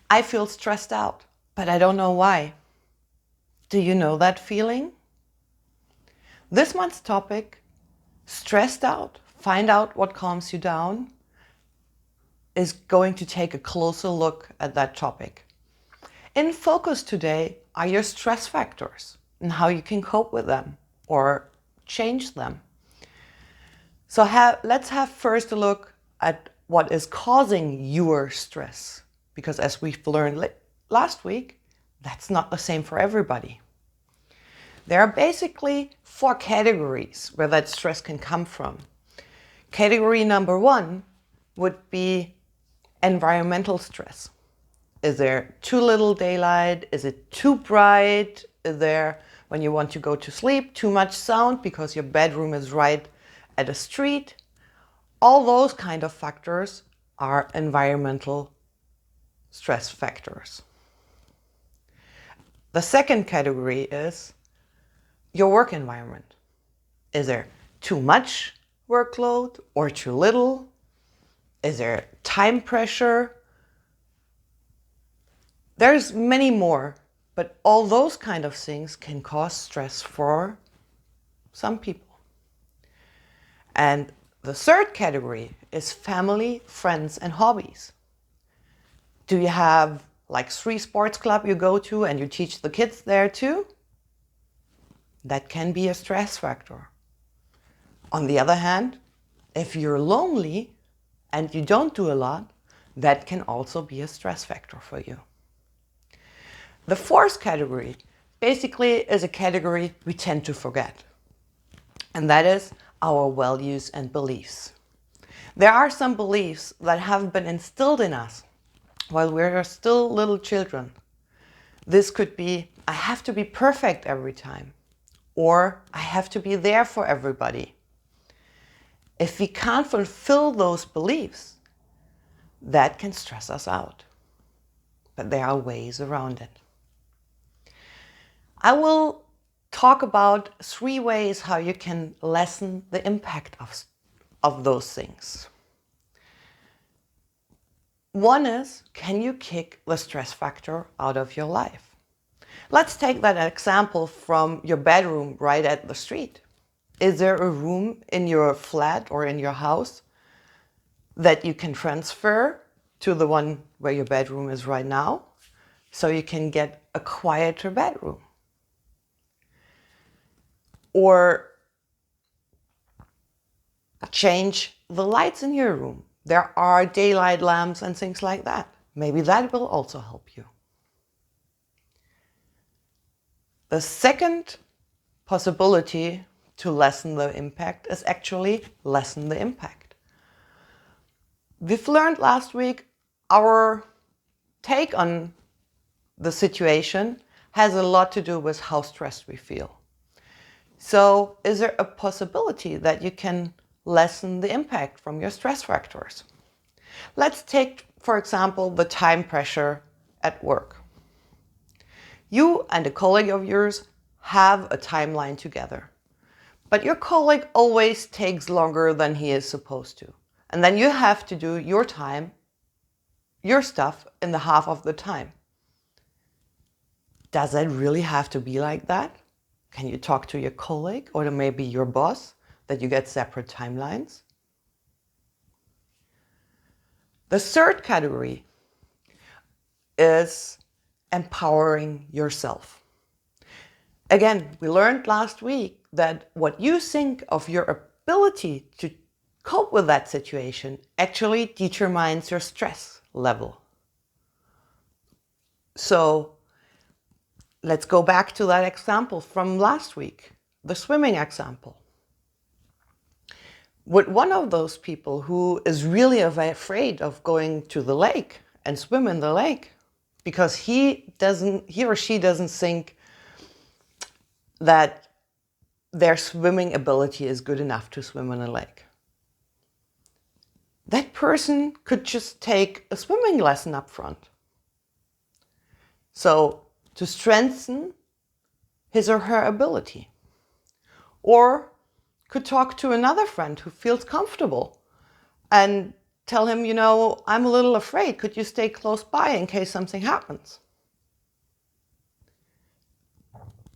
I feel stressed out, but I don't know why. Do you know that feeling? This month's topic, stressed out, find out what calms you down, is going to take a closer look at that topic. In focus today are your stress factors and how you can cope with them or change them. So let's have first a look at what is causing your stress. Because as we've learned last week, that's not the same for everybody. There are basically 4 categories where that stress can come from. Category number 1 would be environmental stress. Is there too little daylight? Is it too bright? Is there, when you want to go to sleep, too much sound because your bedroom is right at a street? All those kind of factors are environmental stress factors. The second category is your work environment. Is there too much workload or too little? Is there time pressure? There's many more, but all those kind of things can cause stress for some people. And the third category is family, friends, and hobbies. Do you have like 3 sports club you go to and you teach the kids there too? That can be a stress factor. On the other hand, if you're lonely and you don't do a lot, that can also be a stress factor for you. The fourth category basically is a category we tend to forget, and that is our values and beliefs. There are some beliefs that have been instilled in us while we're still little children. This could be, I have to be perfect every time, or I have to be there for everybody. If we can't fulfill those beliefs, that can stress us out. But there are ways around it. I will talk about 3 ways how you can lessen the impact of those things. One is, can you kick the stress factor out of your life? Let's take that example from your bedroom right at the street. Is there a room in your flat or in your house that you can transfer to the one where your bedroom is right now, so you can get a quieter bedroom? Or change the lights in your room. There are daylight lamps and things like that. Maybe that will also help you. The second possibility to lessen the impact is actually lessen the impact. We've learned last week our take on the situation has a lot to do with how stressed we feel. So is there a possibility that you can lessen the impact from your stress factors? Let's take, for example, the time pressure at work. You and a colleague of yours have a timeline together, but your colleague always takes longer than he is supposed to. And then you have to do your time, your stuff in the half of the time. Does that really have to be like that? Can you talk to your colleague or maybe your boss that you get separate timelines? The third category is empowering yourself. Again, we learned last week that what you think of your ability to cope with that situation actually determines your stress level. So let's go back to that example from last week, the swimming example. With one of those people who is really afraid of going to the lake and swim in the lake because he or she doesn't think that their swimming ability is good enough to swim in a lake. That person could just take a swimming lesson up front. So to strengthen his or her ability. Or could talk to another friend who feels comfortable and tell him, you know, I'm a little afraid. Could you stay close by in case something happens?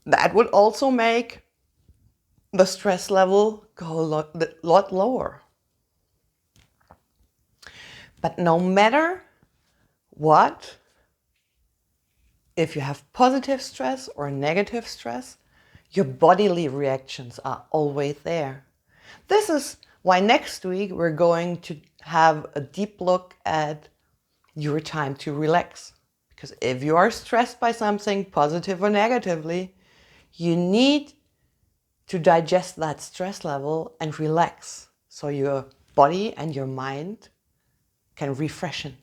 That would also make the stress level go a lot lower. But no matter what, if you have positive stress or negative stress, your bodily reactions are always there. This is why next week we're going to have a deep look at your time to relax. Because if you are stressed by something, positive or negatively, you need to digest that stress level and relax so your body and your mind can refreshen.